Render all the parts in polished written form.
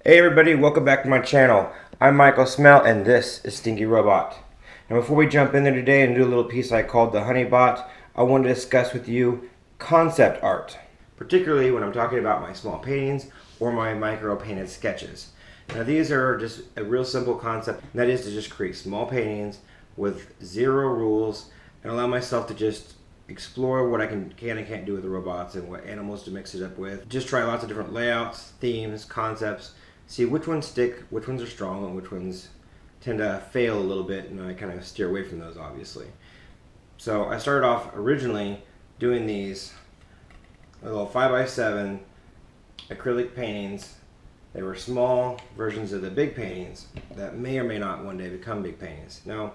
Hey everybody, welcome back to my channel. I'm Michael Smail and this is Stinky Robot. Now before we jump in there today and do a little piece I called the Honey Bot, I wanted to discuss with you concept art. Particularly when I'm talking about my small paintings or my micro painted sketches. Now these are just a real simple concept, and that is to just create small paintings with zero rules and allow myself to just explore what I can and can't do with the robots and what animals to mix it up with. Just try lots of different layouts, themes, concepts. See which ones stick, which ones are strong, and which ones tend to fail a little bit, and I kind of steer away from those, obviously. So I started off originally doing these little 5x7 acrylic paintings. They were small versions of the big paintings that may or may not one day become big paintings. Now,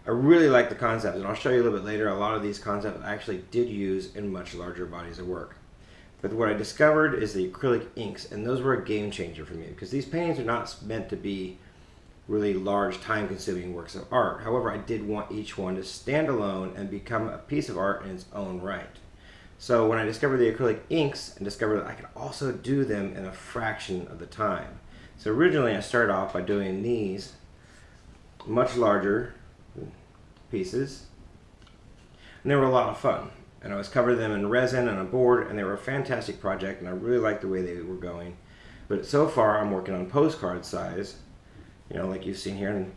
I really like the concept, and I'll show you a little bit later. A lot of these concepts I actually did use in much larger bodies of work. But what I discovered is the acrylic inks, and those were a game changer for me because these paintings are not meant to be really large, time-consuming works of art. However, I did want each one to stand alone and become a piece of art in its own right. So when I discovered the acrylic inks and discovered that I could also do them in a fraction of the time. So originally I started off by doing these much larger pieces, and they were a lot of fun. And I was covering them in resin and a board, and they were a fantastic project, and I really liked the way they were going. But so far, I'm working on postcard size, you know, like you've seen here in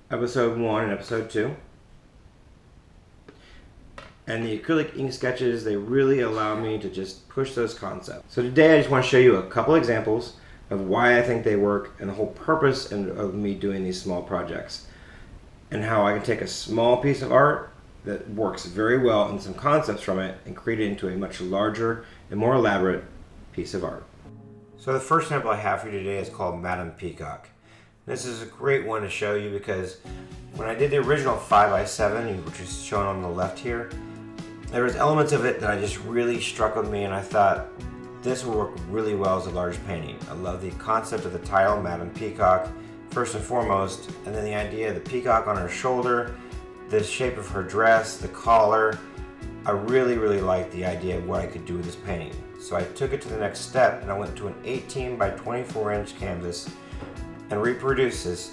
episode 1 and episode 2. And the acrylic ink sketches, they really allow me to just push those concepts. So today I just want to show you a couple examples of why I think they work and the whole purpose of me doing these small projects, and how I can take a small piece of art that works very well and some concepts from it and create it into a much larger and more elaborate piece of art. So the first sample I have for you today is called Madame Peacock. This is a great one to show you because when I did the original 5x7, which is shown on the left here, there was elements of it that I just really struck with me, and I thought this will work really well as a large painting. I love the concept of the title, Madame Peacock, first and foremost, and then the idea of the peacock on her shoulder, the shape of her dress, the collar. I really liked the idea of what I could do with this painting. So I took it to the next step and I went to an 18 by 24 inch canvas and reproduced this.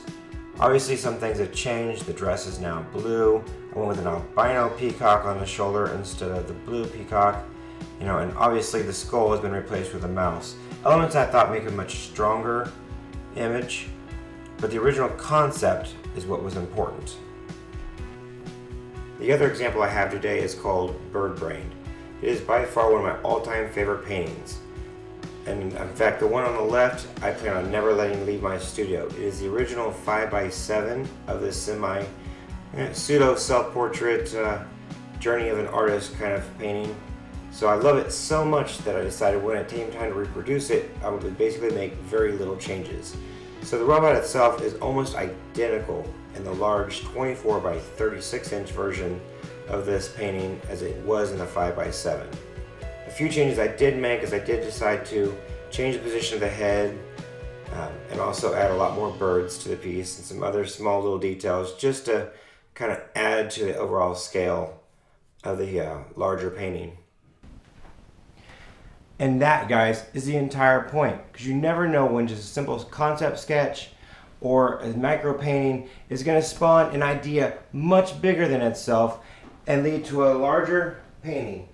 Obviously some things have changed. The dress is now blue. I went with an albino peacock on the shoulder instead of the blue peacock. You know, and obviously the skull has been replaced with a mouse. Elements I thought make a much stronger image, but the original concept is what was important. The other example I have today is called Bird Brained. It is by far one of my all-time favorite paintings. And in fact, the one on the left, I plan on never letting leave my studio. It is the original 5x7 of this pseudo self-portrait journey of an artist kind of painting. So I love it so much that I decided when it came time to reproduce it, I would basically make very little changes. So the robot itself is almost identical in the large 24 by 36 inch version of this painting as it was in the 5x7. A few changes I did make is I did decide to change the position of the head and also add a lot more birds to the piece and some other small little details just to kind of add to the overall scale of the larger painting. And that, guys, is the entire point, because you never know when just a simple concept sketch or a micro painting is going to spawn an idea much bigger than itself and lead to a larger painting.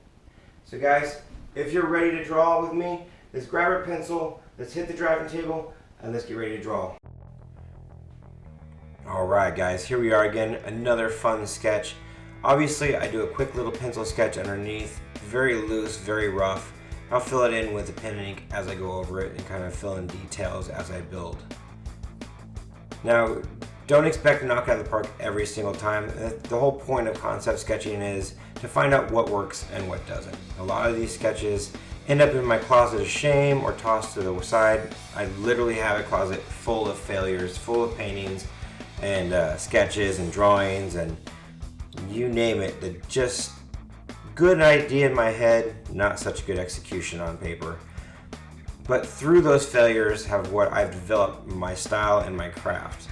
So guys, if you're ready to draw with me, let's grab our pencil, let's hit the drafting table, and let's get ready to draw. Alright guys, here we are again, another fun sketch. Obviously I do a quick little pencil sketch underneath, very loose, very rough. I'll fill it in with the pen and ink as I go over it and kind of fill in details as I build. Now, don't expect to knock it out of the park every single time. The whole point of concept sketching is to find out what works and what doesn't. A lot of these sketches end up in my closet of shame or tossed to the side. I literally have a closet full of failures, full of paintings and sketches and drawings and you name it, that just good idea in my head, not such good execution on paper. But through those failures have what I've developed my style and my craft.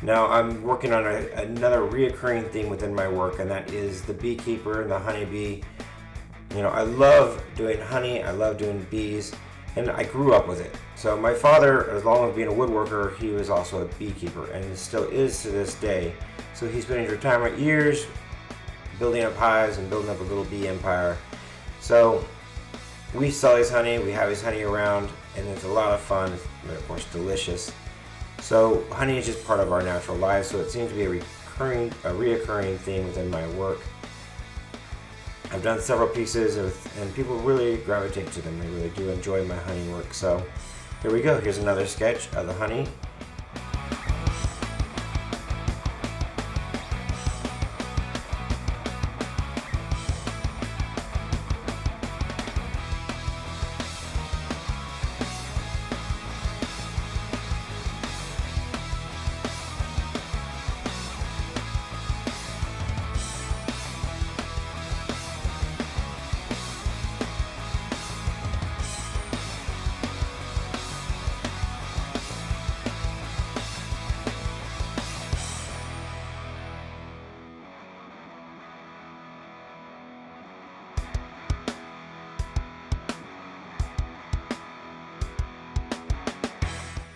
Now I'm working on another reoccurring theme within my work, and that is the beekeeper and the honeybee. You know, I love doing honey, I love doing bees, and I grew up with it. So my father, as long as being a woodworker, he was also a beekeeper, and still is to this day. So he spent his retirement years building up hives and building up a little bee empire. So we sell his honey, we have his honey around, and it's a lot of fun, and of course delicious. So honey is just part of our natural lives, so it seems to be a reoccurring theme within my work. I've done several pieces and people really gravitate to them. They really do enjoy my honey work. So here we go. Here's another sketch of the honey.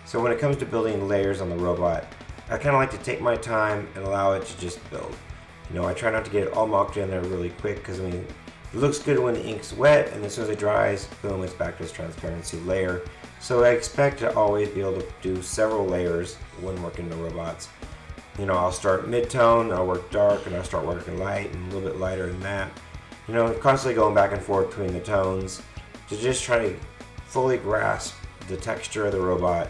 So when it comes to building layers on the robot, I kind of like to take my time and allow it to just build. You know, I try not to get it all mucked in there really quick, because I mean, it looks good when the ink's wet, and as soon as it dries, boom, it's back to its transparency layer. So I expect to always be able to do several layers when working the robots. You know, I'll start mid-tone, I'll work dark, and I'll start working light, and a little bit lighter than that. You know, constantly going back and forth between the tones to just try to fully grasp the texture of the robot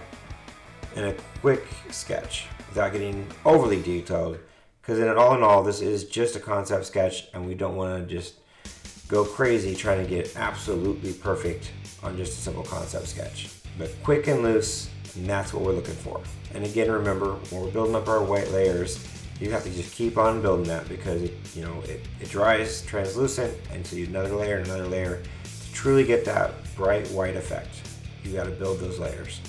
in a quick sketch without getting overly detailed, because in all, this is just a concept sketch, and we don't want to just go crazy trying to get absolutely perfect on just a simple concept sketch. But quick and loose, and that's what we're looking for. And again, remember, when we're building up our white layers, you have to just keep on building that, because it dries translucent, and so you do another layer and another layer to truly get that bright white effect. You got to build those layers.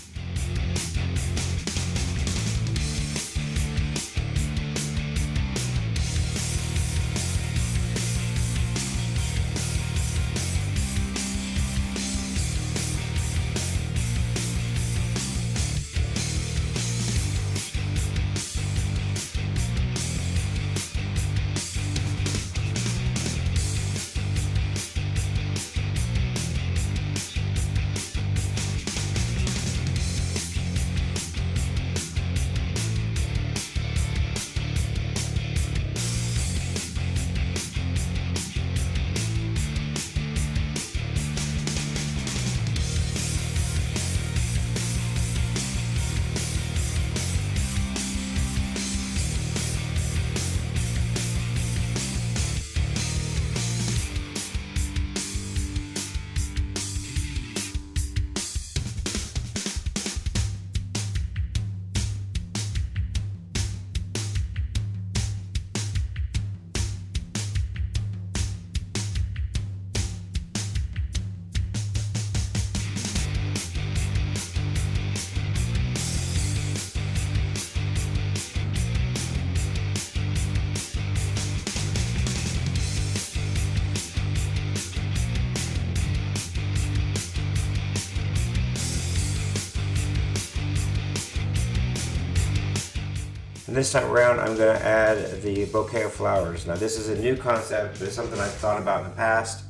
And this time around, I'm going to add the bouquet of flowers. Now this is a new concept, but it's something I've thought about in the past,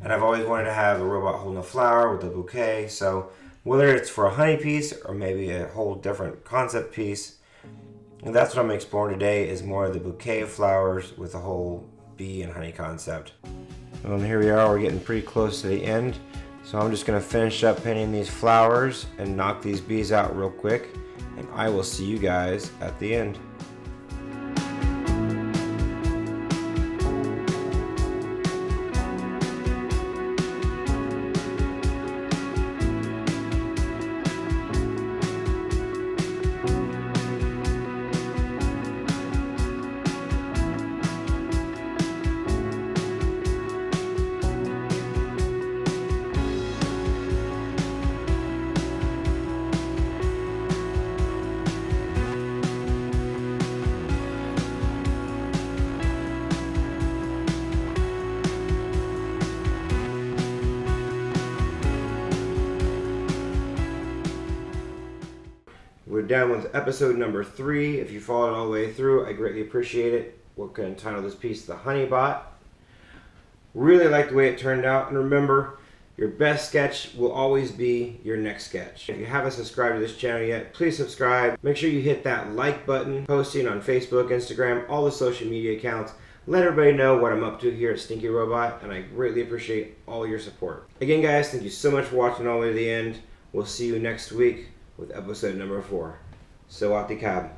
and I've always wanted to have a robot holding a flower with a bouquet. So whether it's for a honey piece or maybe a whole different concept piece, and that's what I'm exploring today, is more of the bouquet of flowers with the whole bee and honey concept. And here we are, we're getting pretty close to the end. So I'm just going to finish up painting these flowers and knock these bees out real quick, and I will see you guys at the end. done with episode number 3. If you followed it all the way through, I greatly appreciate it. We're going to entitle this piece The Honey Bot. Really like the way it turned out, and remember, your best sketch will always be your next sketch. If you haven't subscribed to this channel yet, please subscribe. Make sure you hit that like button, posting on Facebook, Instagram, all the social media accounts. Let everybody know what I'm up to here at Stinky Robot, and I greatly appreciate all your support. Again, guys, thank you so much for watching all the way to the end. We'll see you next week with episode number 4. Sawati Kab.